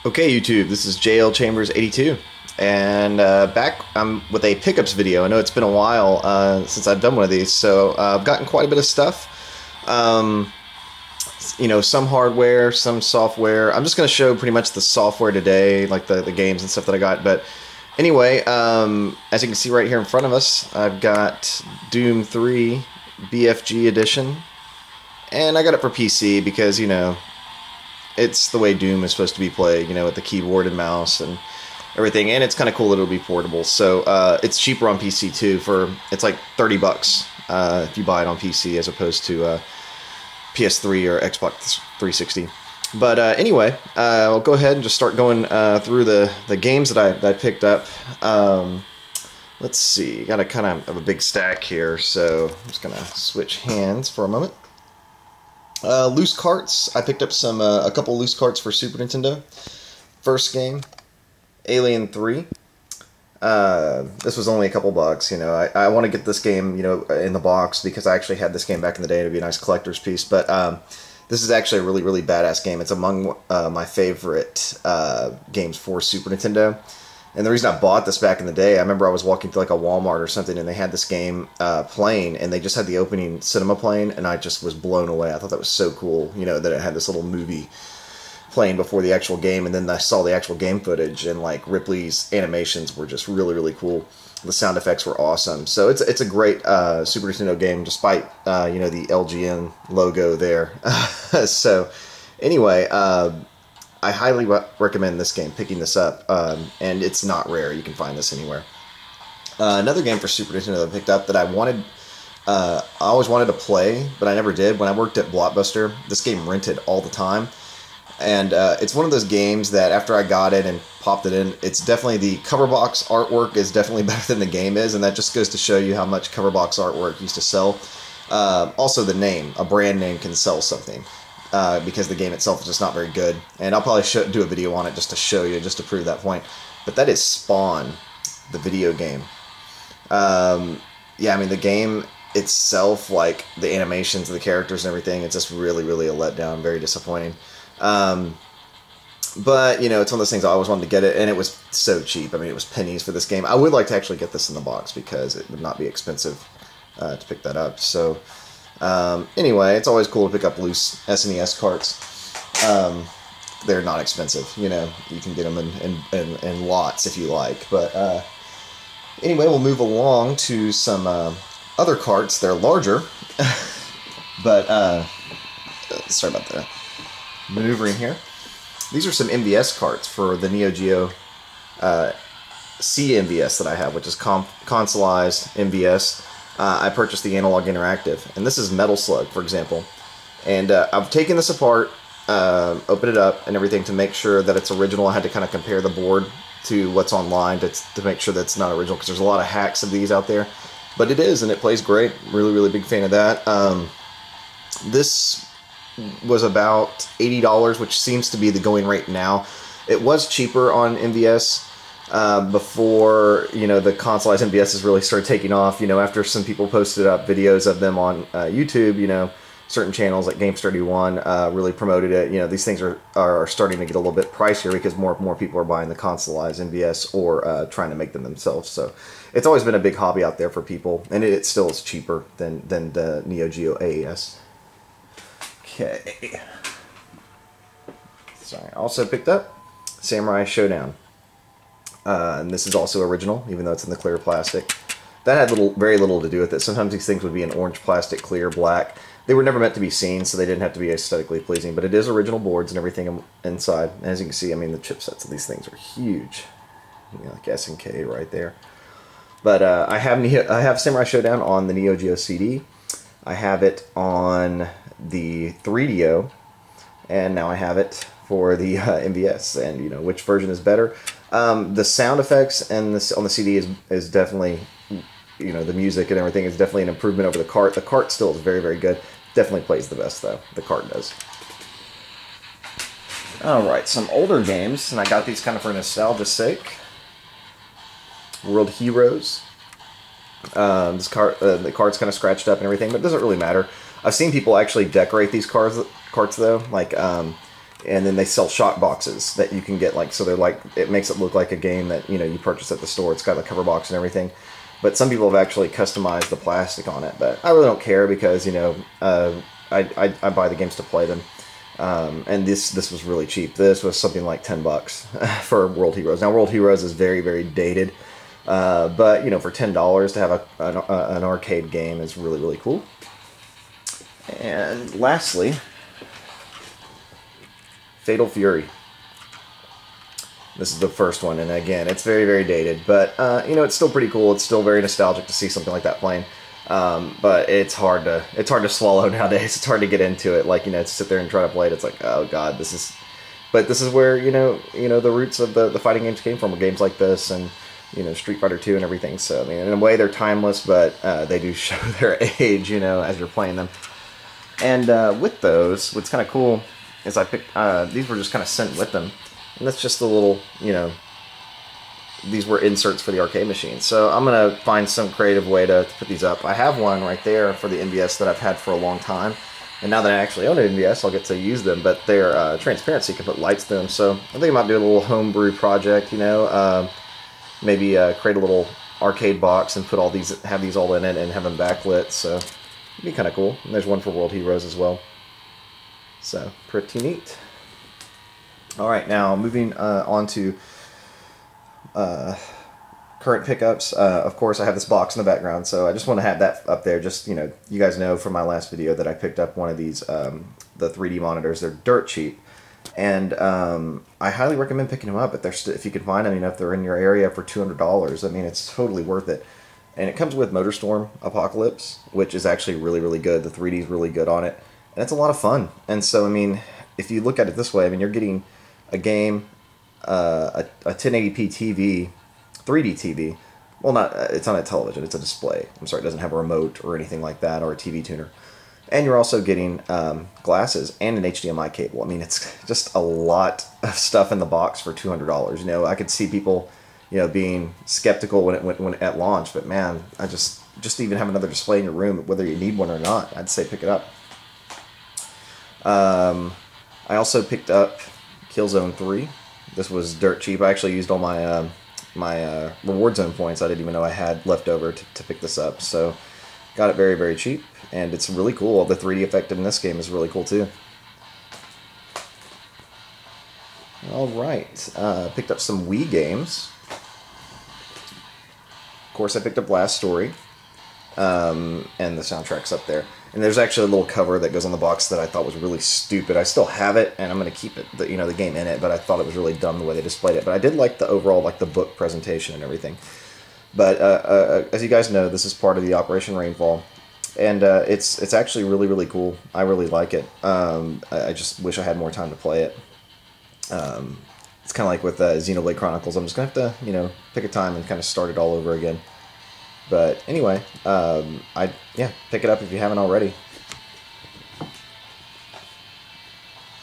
Okay, YouTube, this is JL Chambers 82, and back with a pickups video. I know it's been a while since I've done one of these, so I've gotten quite a bit of stuff. You know, some hardware, some software. I'm just going to show pretty much the software today, like the games and stuff that I got. But anyway, as you can see right here in front of us, I've got Doom 3 BFG edition, and I got it for PC because, you know, it's the way Doom is supposed to be played, you know, with the keyboard and mouse and everything, and it's kind of cool that it'll be portable. So it's cheaper on PC too. It's like 30 bucks if you buy it on PC as opposed to PS3 or Xbox 360. But anyway, I'll go ahead and just start going through the games that I picked up. Let's see, got a kind of a big stack here, so I'm just gonna switch hands for a moment. Loose carts. I picked up a couple loose carts for Super Nintendo. First game, Alien 3. This was only a couple bucks. You know, I want to get this game, you know, in the box because I actually had this game back in the day to be a nice collector's piece. But this is actually a really badass game. It's among my favorite games for Super Nintendo. And the reason I bought this back in the day, I remember I was walking through like a Walmart or something, and they had this game playing, and they just had the opening cinema playing, and I just was blown away. I thought that was so cool, you know, that it had this little movie playing before the actual game, and then I saw the actual game footage, and like Ripley's animations were just really cool. The sound effects were awesome. So it's a great Super Nintendo game, despite you know, the LGN logo there. So anyway. I highly recommend this game, picking this up, and it's not rare. You can find this anywhere. Another game for Super Nintendo that I picked up that I always wanted to play, but I never did. When I worked at Blockbuster, this game rented all the time, and it's one of those games that after I got it and popped it in, it's definitely, the cover box artwork is definitely better than the game is, and that just goes to show you how much cover box artwork used to sell. Also the name, a brand name can sell something. Because the game itself is just not very good. And I'll probably do a video on it just to show you, just to prove that point. But that is Spawn, the video game. Yeah, I mean, the game itself, like the animations of the characters and everything, it's just really a letdown, very disappointing. But, you know, it's one of those things I always wanted to get it, and it was so cheap. I mean, it was pennies for this game. I would like to actually get this in the box because it would not be expensive to pick that up. So anyway, it's always cool to pick up loose SNES carts. They're not expensive, you know, you can get them in lots if you like. But anyway, we'll move along to some other carts. They're larger, but sorry about the maneuvering here. These are some MVS carts for the Neo Geo CMVS that I have, which is consoleized MVS. I purchased the Analog Interactive, and this is Metal Slug, for example. And I've taken this apart, opened it up and everything to make sure that it's original. I had to kind of compare the board to what's online to make sure that it's not original, because there's a lot of hacks of these out there. But it is, and it plays great. Really big fan of that. This was about $80, which seems to be the going rate now. It was cheaper on MVS. Before, you know, the consoleized MVSs really started taking off, you know, after some people posted up videos of them on YouTube, you know, certain channels like Games31 really promoted it. You know, these things are starting to get a little bit pricier because more and more people are buying the consoleized MVS or trying to make them themselves. So it's always been a big hobby out there for people, and it still is cheaper than the Neo Geo AES. Okay. Sorry, I also picked up Samurai Showdown. And this is also original, even though it's in the clear plastic. That had very little to do with it. Sometimes these things would be in orange plastic, clear, black. They were never meant to be seen, so they didn't have to be aesthetically pleasing. But it is original boards and everything inside. And as you can see, I mean, the chipsets of these things are huge. You know, like SNK right there. But I have Samurai Showdown on the Neo Geo CD. I have it on the 3DO, and now I have it for the MVS. And you know, which version is better? The sound effects and on the CD is definitely, you know, the music and everything is definitely an improvement over the cart. The cart still is very good. Definitely plays the best though. The cart does. Alright, some older games, and I got these kind of for nostalgia's sake. World Heroes. The cart's kind of scratched up and everything, but it doesn't really matter. I've seen people actually decorate these carts though, like and then they sell shock boxes that you can get, like, so they're like, it makes it look like a game that, you know, you purchase at the store. It's got the cover box and everything. But some people have actually customized the plastic on it, but I really don't care because, you know, I buy the games to play them. And this was really cheap. This was something like $10 for World Heroes. Now, World Heroes is very, very dated, but, you know, for $10 to have an arcade game is really, really cool. And lastly, Fatal Fury. This is the first one, and again, it's very, very dated, but, you know, it's still pretty cool. It's still very nostalgic to see something like that playing. But it's hard to swallow nowadays. It's hard to get into it. Like, you know, to sit there and try to play it, it's like, oh god, this is where, you know, the roots of the fighting games came from, games like this, and, you know, Street Fighter 2 and everything. So, I mean, in a way, they're timeless, but, they do show their age, you know, as you're playing them. And, with those, what's kind of cool is I picked, these were just kind of sent with them. And that's just the little, you know, these were inserts for the arcade machine. So I'm going to find some creative way to put these up. I have one right there for the NVS that I've had for a long time. And now that I actually own an NVS, I'll get to use them. But they're transparent, so you can put lights to them. So I think I might do a little homebrew project, you know. Maybe create a little arcade box and put all these, have these all in it and have them backlit. So it'd be kind of cool. And there's one for World Heroes as well. So pretty neat. All right, now moving on to current pickups. Of course, I have this box in the background, so I just want to have that up there. Just, you know, you guys know from my last video that I picked up one of these, the 3D monitors. They're dirt cheap, and I highly recommend picking them up if you can find them. You know, if they're in your area for $200. I mean, it's totally worth it. And it comes with MotorStorm Apocalypse, which is actually really, really good. The 3D is really good on it, and it's a lot of fun. And so, I mean, if you look at it this way, I mean, you're getting a game, a 1080p TV, 3D TV. Well, not, it's not a television, it's a display. I'm sorry, it doesn't have a remote or anything like that, or a TV tuner. And you're also getting glasses and an HDMI cable. I mean, it's just a lot of stuff in the box for $200. You know, I could see people, you know, being skeptical when at launch, but man, I just even have another display in your room, whether you need one or not, I'd say pick it up. I also picked up Killzone 3. This was dirt cheap. I actually used all my my reward zone points I didn't even know I had left over to pick this up. So got it very, very cheap, and it's really cool. The 3D effect in this game is really cool too. All right, picked up some Wii games. Of course, I picked up Last Story, and the soundtrack's up there. And there's actually a little cover that goes on the box that I thought was really stupid. I still have it, and I'm going to keep it, you know, the game in it, but I thought it was really dumb the way they displayed it. But I did like the overall, like the book presentation and everything. But as you guys know, this is part of the Operation Rainfall, and it's actually really, really cool. I really like it. I just wish I had more time to play it. It's kind of like with Xenoblade Chronicles. I'm just going to have to, you know, pick a time and kind of start it all over again. But anyway, yeah, pick it up if you haven't already.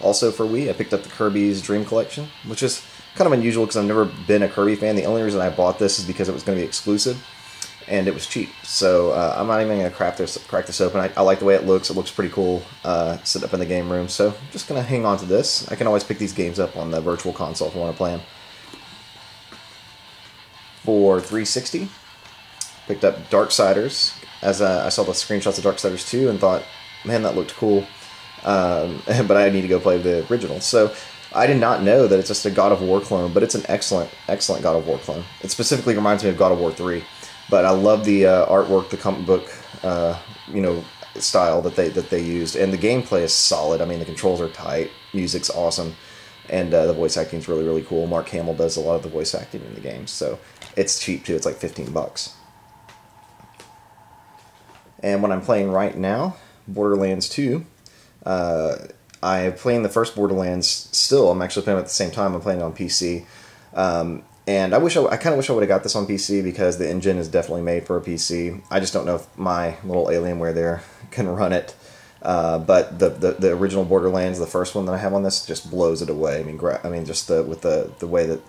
Also for Wii, I picked up the Kirby's Dream Collection, which is kind of unusual because I've never been a Kirby fan. The only reason I bought this is because it was going to be exclusive, and it was cheap. So I'm not even going to crack this open. I like the way it looks. It looks pretty cool sitting up in the game room. So I'm just going to hang on to this. I can always pick these games up on the Virtual Console if I want to play them. For 360. Picked up Darksiders, as I saw the screenshots of Darksiders 2 and thought, man, that looked cool, but I need to go play the original. So I did not know that it's just a God of War clone, but it's an excellent, excellent God of War clone. It specifically reminds me of God of War 3, but I love the artwork, the comic book, you know, style that they used, and the gameplay is solid. I mean, the controls are tight, music's awesome, and the voice acting is really, really cool. Mark Hamill does a lot of the voice acting in the game, so it's cheap too. It's like $15. And what I'm playing right now, Borderlands 2. I'm playing the first Borderlands still. I'm actually playing it at the same time. I'm playing it on PC. And I kind of wish I would have got this on PC because the engine is definitely made for a PC. I just don't know if my little Alienware there can run it. But the original Borderlands, the first one that I have on this, just blows it away. I mean, just with the way that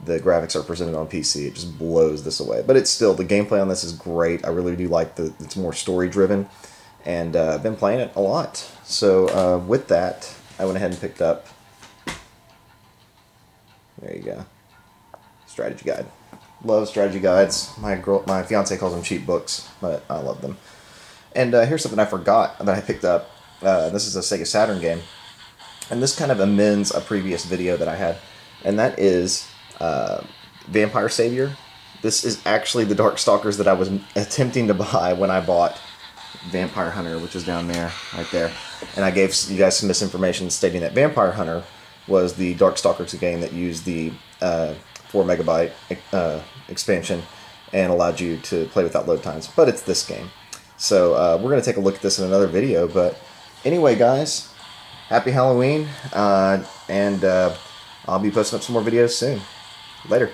the graphics are presented on PC, it just blows this away. But it's still, the gameplay on this is great. I really do like it's more story driven, and I've been playing it a lot. So with that, I went ahead and picked up There you go. Strategy guide. Love strategy guides. My fiance calls them cheap books, but I love them. And here's something I forgot that I picked up. This is a Sega Saturn game. And this kind of amends a previous video that I had. And that is Vampire Savior. This is actually the Darkstalkers that I was attempting to buy when I bought Vampire Hunter, which is down there, right there. And I gave you guys some misinformation stating that Vampire Hunter was the Darkstalkers game that used the 4 megabyte expansion and allowed you to play without load times. But it's this game. So we're going to take a look at this in another video. But anyway, guys, happy Halloween. And I'll be posting up some more videos soon. Later.